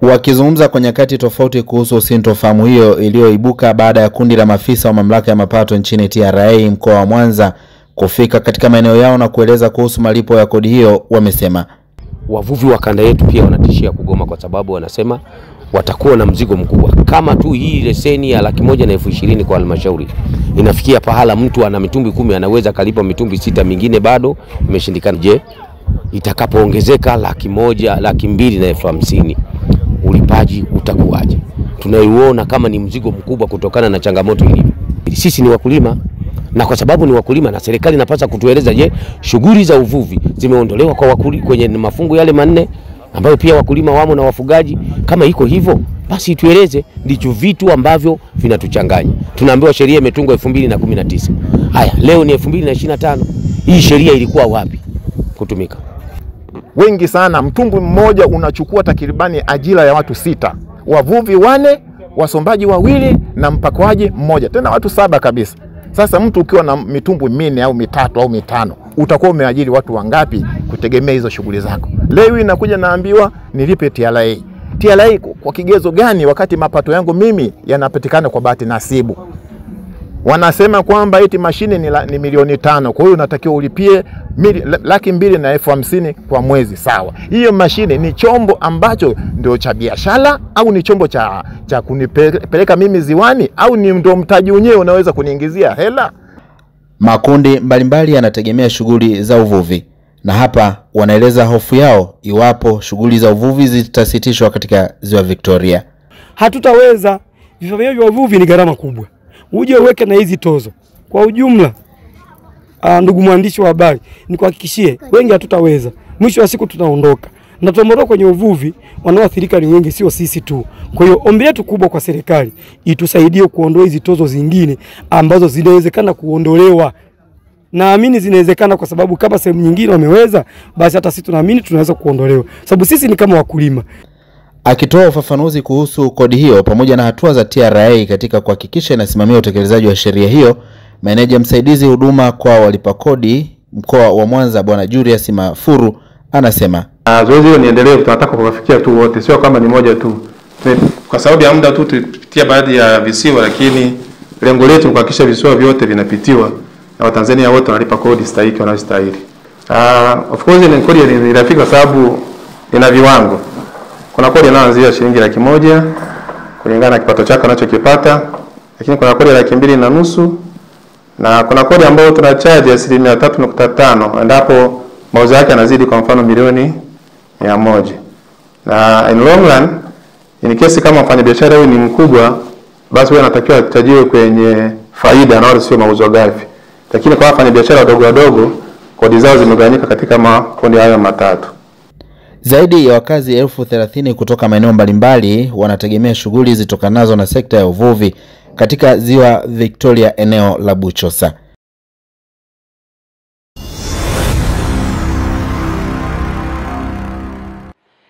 Wakizungumza kwa nyakati tofauti kuhusu sintofahamu hiyo iliyoibuka baada ya kundi la maafisa wa mamlaka ya mapato nchini TRA mkoa wa Mwanza kufika katika maeneo yao na kueleza kuhusu malipo ya kodi hiyo, wamesema wavuvi wa kanda yetu pia wanatishia kugoma kwa sababu wanasema watakuwa na mzigo mkubwa. Kama tu hii leseni ya 120,000 kwa halmashauri inafikia pahala mtu ana mitumbi 10 anaweza kalipa mitumbi 6 mingine bado imeshindikana. Je, itakapoongezeka 100,000, 250,000 ulipaji utakuwaje? Tunaiona kama ni mzigo mkubwa kutokana na changamoto ilivyo. Sisi ni wakulima, na kwa sababu ni wakulima na serikali inapaswa kutueleza, je, shughuli za uvuvi zimeondolewa kwa wakulima kwenye mafungu yale 4 ambayo pia wakulima wamo na wafugaji? Kama iko hivyo basi tueleze. Ndicho vitu ambavyo vinatuchanganya. Tunaambiwa sheria imetungwa 2019. Haya, leo ni 2025. Hii sheria ilikuwa wapi kutumika? Wengi sana, mtumbwi mmoja unachukua takribani ajira ya watu 6. Wavuvi 4, wasombaji 2 na mpakoaji 1. Tena watu 7 kabisa. Sasa mtu ukiwa na mitumbwi 4 au 3 au 5, utakuwa umeajiri watu wangapi kutegemea hizo shughuli zako? Leo inakuja naambiwa nilipe TRA. TRA kwa kigezo gani wakati mapato yangu mimi yanapatikana kwa bahati nasibu? Wanasema kwamba eti mashine ni milioni 5, kwa hiyo unatakiwa ulipie 250,000 kwa mwezi. Sawa, hiyo mashine ni chombo ambacho ndio cha biashara au ni chombo cha kunipeleka mimi ziwani au ni ndio mtaji wenyewe unaweza kuniingizia hela? Makundi mbalimbali yanategemea shughuli za uvuvi, na hapa wanaeleza hofu yao iwapo shughuli za uvuvi zitasitishwa katika Ziwa Victoria. Hatutaweza, vifaa vya uvuvi ni gharama kubwa. Uje uweke na hizi tozo. Kwa ujumla, ndugu mwandishi wa habari, nikuhakikishie wengi hatutaweza. Mwisho wa siku tunaondoka. Na tunaondoka kwenye uvuvi, wanaoathirika ni wengi, sio sisi tu. Kwa hiyo ombi letu kubwa kwa serikali, itusaidie kuondoa hizi tozo zingine ambazo zinawezekana kuondolewa. Naamini zinawezekana kwa sababu kama sehemu nyingine wameweza, basi hata sisi tunaamini tunaweza kuondolewa. Sababu sisi ni kama wakulima. Akitoa ufafanuzi kuhusu kodi hiyo pamoja na hatua za TRA katika kuhakikisha inasimamia utekelezaji wa sheria hiyo, meneja msaidizi huduma kwa walipa kodi mkoa wa Mwanza Bwana Julius Mafuru anasema zoezi hilo niendelee, tunataka kuwafikia tu wote, sio kama ni moja tu. Kwa sababu ya muda tu tupitia baadhi ya visiwa, lakini lengo letu ni kuhakikisha visiwa vyote vinapitiwa na Watanzania wote wanalipa kodi stahiki wanayostahili. Of course ni kodi ni rafiki kwa sababu ina viwango. Kuna kodi inaanzia shilingi 100,000 kulingana na kipato chako unachokipata, lakini kuna kodi ya 2,500 na kuna kodi ambayo tunacharge 3.5 endapo mauzo yake yanazidi kwa mfano milioni 100. Na in long run, in case kama mfanyabiashara wewe ni mkubwa, basi wewe unatakiwa utajiwe kwenye faida na sio mauzo ghafi. Lakini kwa wafanyabiashara wadogo kodi zao zimegawanyika katika makundi hayo matatu. Zaidi ya wakazi 30,000 kutoka maeneo mbalimbali wanategemea shughuli zitokanazo na sekta ya uvuvi katika Ziwa Victoria eneo la Buchosa.